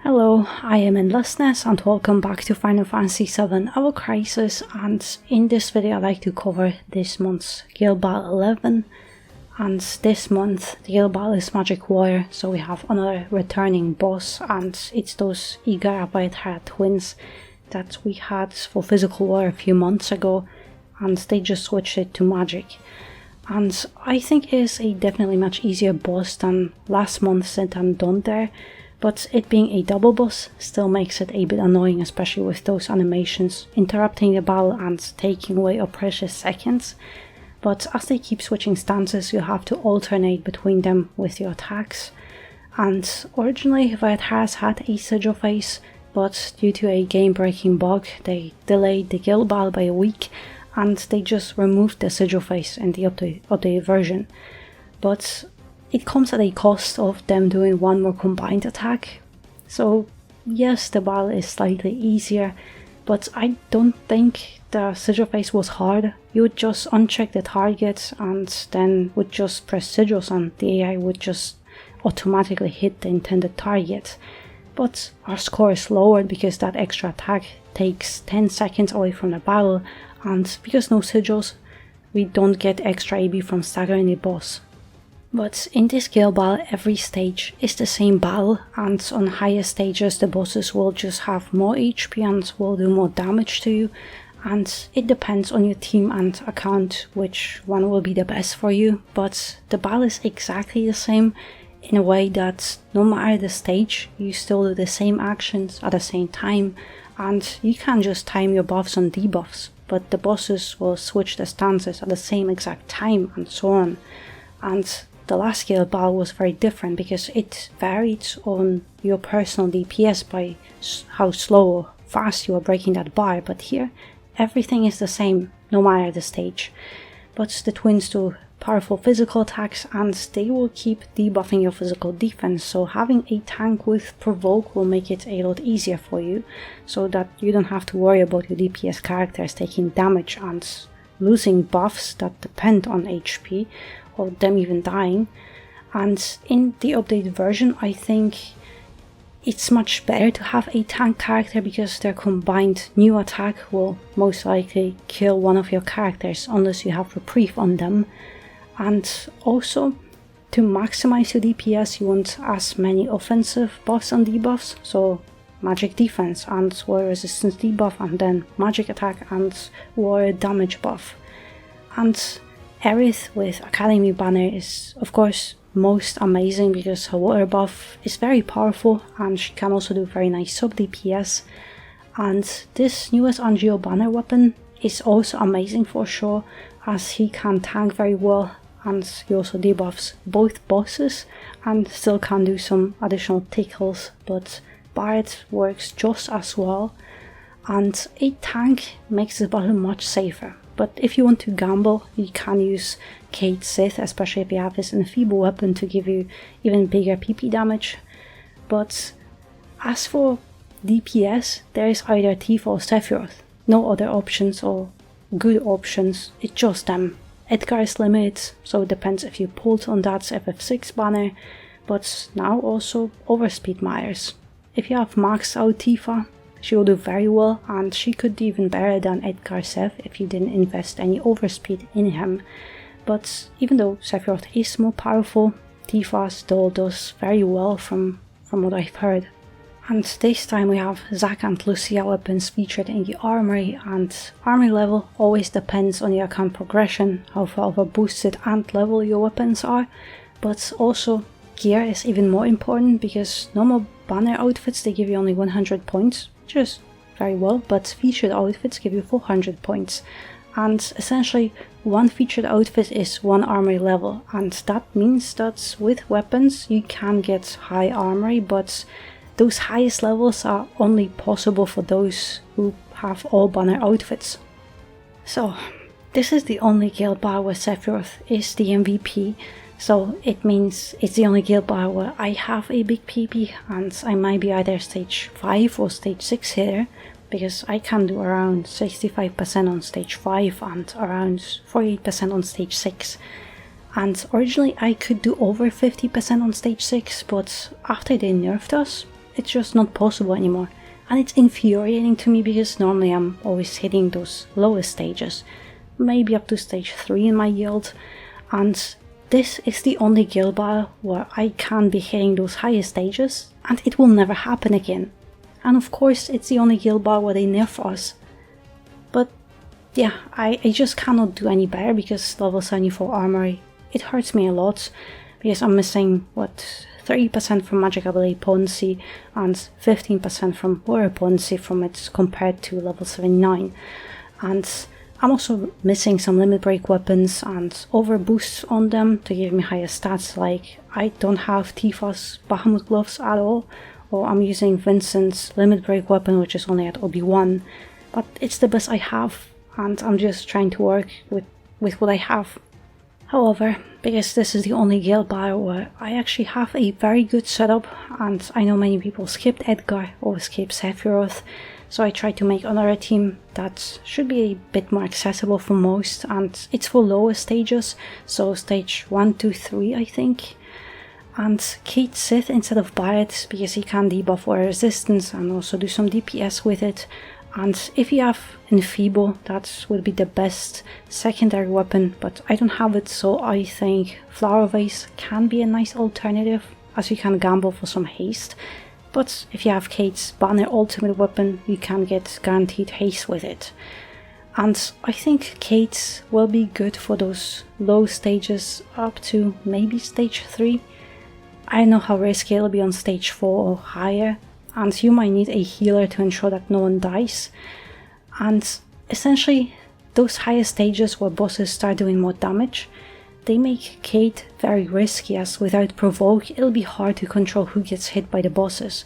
Hello, I am Endlessness and welcome back to Final Fantasy VII Ever Crisis, and in this video I'd like to cover this month's Guild Battle 11, and this month the Guild Battle is Magic Warrior, so we have another returning boss, and it's those Iga Ra Vajradhara twins that we had for Physical War a few months ago, and they just switched it to Magic. And I think it is a definitely much easier boss than last month since I'm done there. But it being a double boss still makes it a bit annoying, especially with those animations interrupting the battle and taking away your precious seconds. But as they keep switching stances, you have to alternate between them with your attacks. And originally Vajradhara's had a sigil face, but due to a game-breaking bug they delayed the guild battle by a week and they just removed the sigil face in the updated version. But it comes at a cost of them doing one more combined attack. So yes, the battle is slightly easier, but I don't think the sigil phase was hard. You would just uncheck the target and then would just press sigils and the AI would just automatically hit the intended target. But our score is lowered because that extra attack takes 10 seconds away from the battle, and because no sigils, we don't get extra AB from staggering the boss. But in this guild battle every stage is the same battle, and on higher stages the bosses will just have more HP and will do more damage to you, and it depends on your team and account which one will be the best for you. But the battle is exactly the same in a way that no matter the stage you still do the same actions at the same time, and you can just time your buffs and debuffs, but the bosses will switch the stances at the same exact time and so on. And the last guild battle was very different because it varied on your personal DPS by how slow or fast you are breaking that bar, but here everything is the same no matter the stage. But the twins do powerful physical attacks and they will keep debuffing your physical defense, so having a tank with provoke will make it a lot easier for you, so that you don't have to worry about your DPS characters taking damage and losing buffs that depend on HP, or them even dying. And in the updated version I think it's much better to have a tank character because their combined new attack will most likely kill one of your characters unless you have reprieve on them. And also, to maximize your DPS you want as many offensive buffs and debuffs, so magic defense and warrior resistance debuff, and then magic attack and warrior damage buff. And Aerith with Academy banner is of course most amazing because her water buff is very powerful and she can also do very nice sub DPS. And this newest Angio banner weapon is also amazing for sure, as he can tank very well and he also debuffs both bosses and still can do some additional tickles, but Bard works just as well, and a tank makes the battle much safer. But if you want to gamble, you can use Cait Sith, especially if you have this enfeeble weapon to give you even bigger PP damage. But as for DPS, there is either Tifa or Sephiroth. No other options or good options, it's just them. Edgar is limited, so it depends if you pulled on that FF6 banner, but now also Overspeed matters. If you have maxed out Tifa, she will do very well, and she could do even better than Edgar Seth if you didn't invest any overspeed in him. But even though Sephiroth is more powerful, Tifa still does very well from what I've heard. And this time we have Zack and Lucia weapons featured in the armory, and armory level always depends on your account progression, how far of a boosted and level your weapons are, but also gear is even more important because normal banner outfits they give you only 100 points, which is very well, but featured outfits give you 400 points. And essentially one featured outfit is one armory level, and that means that with weapons you can get high armory, but those highest levels are only possible for those who have all banner outfits. So this is the only guild battle where Sephiroth is the MVP, so it means it's the only guild battle where I have a big PP, and I might be either stage 5 or stage 6 here, because I can do around 65% on stage 5 and around 48% on stage 6. And originally I could do over 50% on stage 6, but after they nerfed us, it's just not possible anymore. And it's infuriating to me because normally I'm always hitting those lowest stages, maybe up to stage 3 in my guild, and this is the only guild battle where I can't be hitting those highest stages, and it will never happen again. And of course it's the only guild battle where they nerf us. But yeah, I just cannot do any better because level 74 armory, it hurts me a lot because I'm missing, what, 30% from magic ability potency and 15% from warrior potency from it compared to level 79. And I'm also missing some limit break weapons and over boosts on them to give me higher stats, like I don't have Tifa's Bahamut gloves at all, or I'm using Vincent's limit break weapon which is only at OB1, but it's the best I have and I'm just trying to work with what I have. However, because this is the only guild battle where I actually have a very good setup, and I know many people skipped Edgar or skipped Sephiroth, so I tried to make another team that should be a bit more accessible for most, and it's for lower stages, so stage 1, 2, 3 I think. And Kate Sith instead of Barret, because he can debuff or resistance and also do some DPS with it. And if you have Enfeeble, that would be the best secondary weapon, but I don't have it, so I think Flower Vase can be a nice alternative, as you can gamble for some haste. But if you have Kate's banner ultimate weapon, you can get guaranteed haste with it. And I think Kate's will be good for those low stages up to maybe stage 3. I don't know how risky it'll be on stage 4 or higher, and you might need a healer to ensure that no one dies. And essentially, those higher stages where bosses start doing more damage, they make Kate very risky, as without provoke it'll be hard to control who gets hit by the bosses,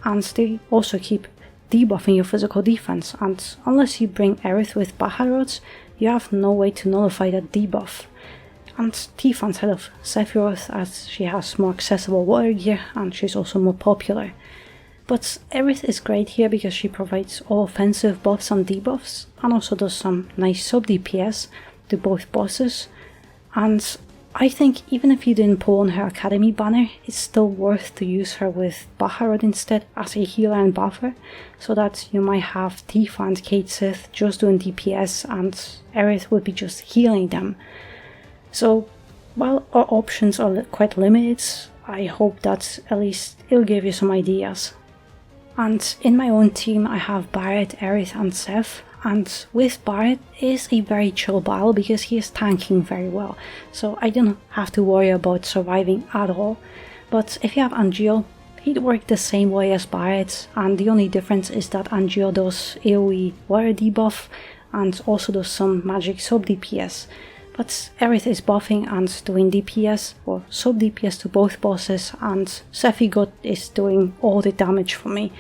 and they also keep debuffing your physical defense, and unless you bring Aerith with Baharods, you have no way to nullify that debuff. And Tifa instead of Sephiroth, as she has more accessible warrior gear and she's also more popular. But Aerith is great here because she provides all offensive buffs and debuffs, and also does some nice sub DPS to both bosses. And I think even if you didn't pull on her academy banner, it's still worth to use her with Baharod instead as a healer and buffer, so that you might have Tifa and Kate Sith just doing DPS and Aerith would be just healing them. So while our options are quite limited, I hope that at least it'll give you some ideas. And in my own team I have Barret, Aerith and Seth, and with Barret it is a very chill battle because he is tanking very well, so I don't have to worry about surviving at all. But if you have Angeal, he'd work the same way as Barret, and the only difference is that Angeal does AoE warrior debuff and also does some magic sub DPS. But Aerith is buffing and doing DPS or sub DPS to both bosses, and Sephigot is doing all the damage for me.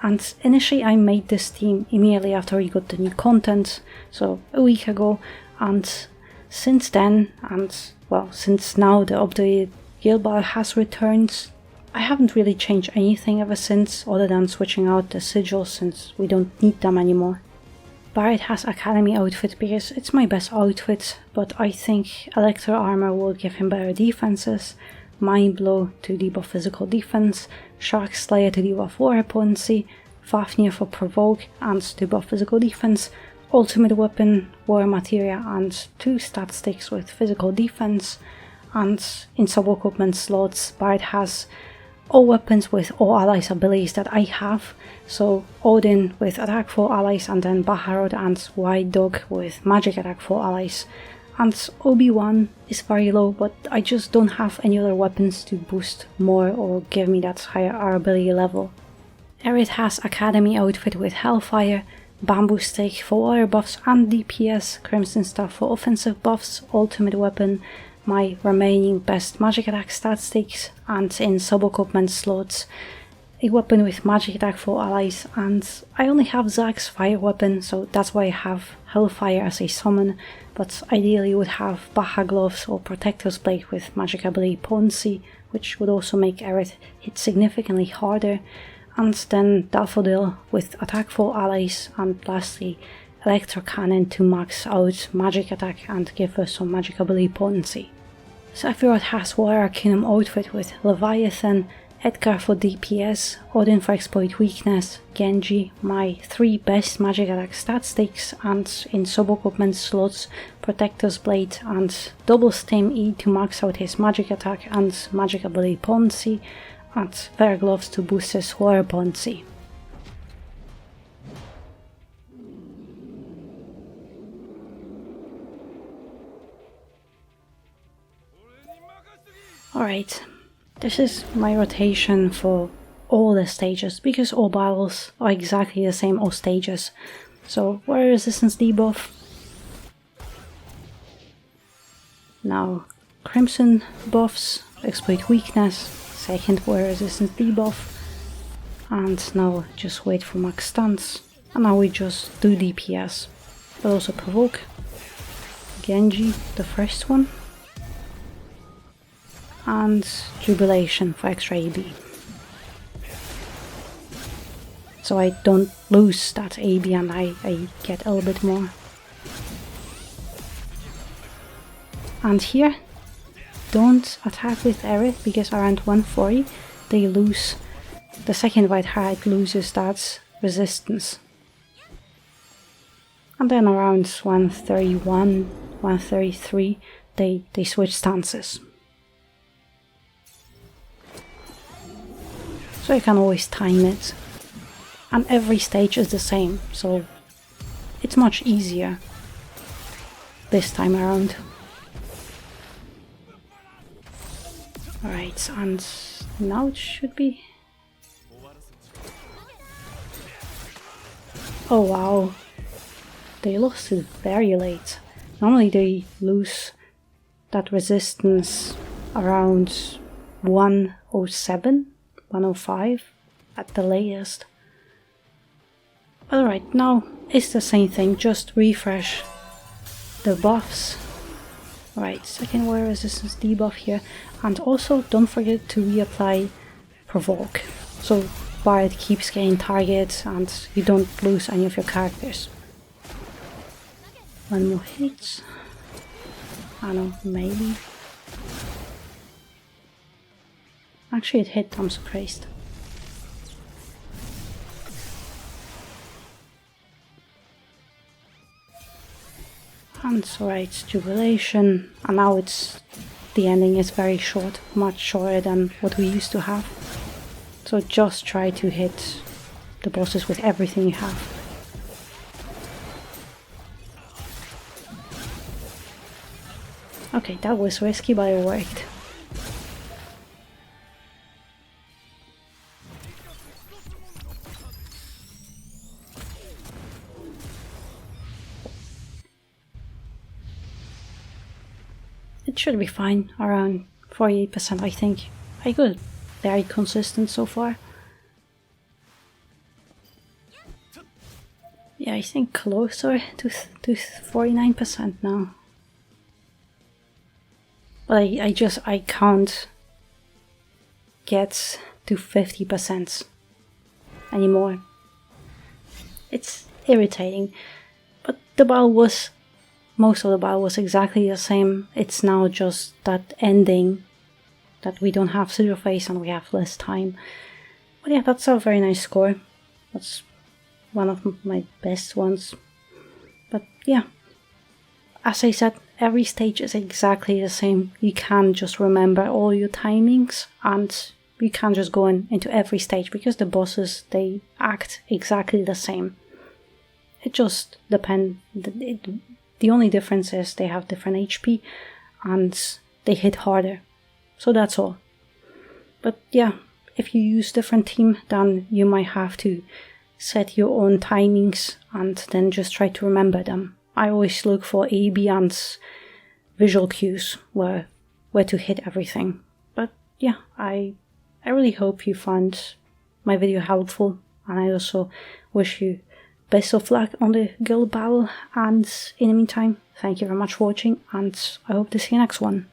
And initially I made this team immediately after we got the new content, so a week ago, and since then, and well, since now the updated guild battle has returned, I haven't really changed anything ever since, other than switching out the sigils since we don't need them anymore. Barret has Academy outfit because it's my best outfit, but I think Electro Armor will give him better defenses, Mind Blow to debuff physical defense, Shark Slayer to debuff warrior potency, Fafnir for provoke and to buff physical defense, Ultimate Weapon, Warrior Materia and 2 stat sticks with physical defense, and in sub-equipment slots Barret has all weapons with all allies abilities that I have, so Odin with attack for allies, and then Baharod and White Dog with magic attack for allies. And Obi-Wan is very low, but I just don't have any other weapons to boost more or give me that higher ability level. Aerith has Academy outfit with Hellfire, Bamboo Stick for warrior buffs and DPS, Crimson Staff for offensive buffs, Ultimate Weapon, my remaining best magic attack stat sticks, and in sub-equipment slots a weapon with magic attack for allies, and I only have Zack's fire weapon, so that's why I have Hellfire as a summon, but ideally would have Baha gloves or Protector's Blade with magic ability potency, which would also make Aerith hit significantly harder, and then Daffodil with attack for allies, and lastly Electro Cannon to max out magic attack and give her some magic ability potency. Sephiroth has War Arcanum outfit with Leviathan, Edgar for DPS, Odin for exploit weakness, Genji, my 3 best magic attack stat sticks, and in sub-equipment slots Protector's Blade and double stem E to max out his magic attack and magic ability potency, and Fire Gloves to boost his water potency. Alright, this is my rotation for all the stages, because all battles are exactly the same, all stages. So, Water Resistance debuff. Now, Crimson buffs, Exploit Weakness, second Water Resistance debuff. And now just wait for max stunts. And now we just do DPS. But also Provoke. Genji, the first one. And Jubilation for extra AB. So I don't lose that AB and I get a little bit more. And here, don't attack with Aerith because around 140 they lose, the second white hide loses that resistance. And then around 131, 133 they switch stances. So you can always time it. And every stage is the same, so it's much easier this time around. Alright, and now it should be... Oh wow, they lost it very late. Normally they lose that resistance around 107. 105 at the latest. Alright, now it's the same thing, just refresh the buffs. Alright, second Water Resistance debuff here, and also don't forget to reapply Provoke, so while it keeps getting targets and you don't lose any of your characters. One more hit. I don't know, maybe. Actually it hit, I'm surprised. And alright, Jubilation, and now the ending is very short, much shorter than what we used to have. So just try to hit the bosses with everything you have. Okay, that was risky, but it worked. It should be fine, around 48% I think. I got very consistent so far. Yeah, I think closer to 49% now. But I can't get to 50% anymore. It's irritating. But the battle was... Most of the battle was exactly the same. It's now just that ending that we don't have Zero Face and we have less time. But yeah, that's a very nice score. That's one of my best ones. But yeah, as I said, every stage is exactly the same. You can just remember all your timings and you can just go into every stage because the bosses, they act exactly the same. It just depends. The only difference is they have different HP and they hit harder. So that's all. But yeah, if you use different team, then you might have to set your own timings and then just try to remember them. I always look for AB and visual cues where to hit everything. But yeah, I really hope you found my video helpful, and I also wish you best of luck on the guild battle, and in the meantime, thank you very much for watching, and I hope to see you next one.